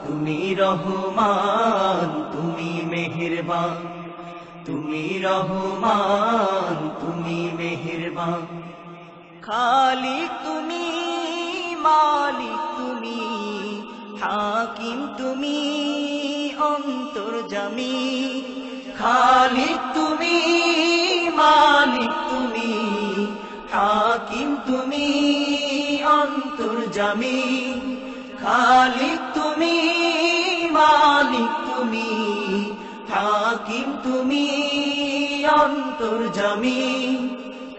তুমি রহমান, তুমি মেহেরবান, তুমি রহমান, তুমি মেহেরবান। খালিক তুমি, মালিক তুমি, হাকিম তুমি, অন্তর্যামী। খালিক তুমি, মালিক তুমি, হাকিম তুমি, অন্তর্যামী। খালিক তুমি, মালিক তুমি, হাকিম তুমি, অন্তর্যামী।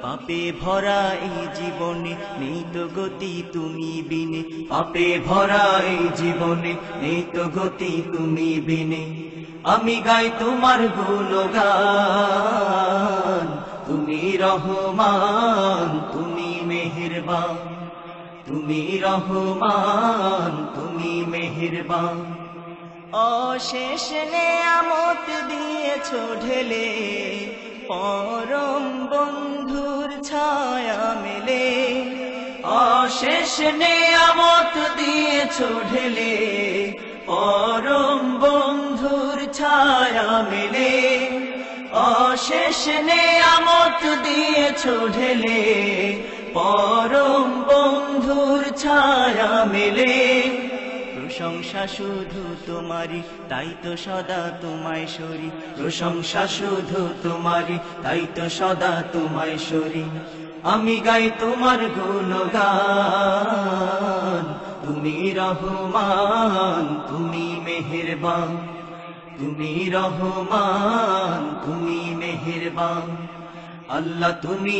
পাপে ভরা এই জীবনে নেই তো গতি তুমি বিনে, পাপে ভরা এই জীবনে নেই তো গতি তুমি বিনে। আমি গাই তোমার গুণগান, তুমি রহমান, তুমি মেহেরবান, তুমি রহমান, তুমি মেহেরবান। অশেষ নেয়ামত দিয়েছো ঢেলে, পরম বন্ধুর ছায়া মেলে। অশেষ নেয়ামত দিয়েছো ঢেলে, পরম বন্ধুর ছায়া মেলে। অশেষ নেয়ামত দিয়েছো ঢেলে, পরম বন্ধুর ছায়া মেলে। প্রশংসা শুধু তোমারই, তাই তো সদা তোমায় সরি। প্রশংসা শুধু তোমারই, তাই তো সদা তোমায় সরি। আমি গাই তোমার গুণগান, তুমি রহমান, তুমি মেহেরবান, তুমি রহমান, তুমি মেহেরবান। আল্লাহ তুমি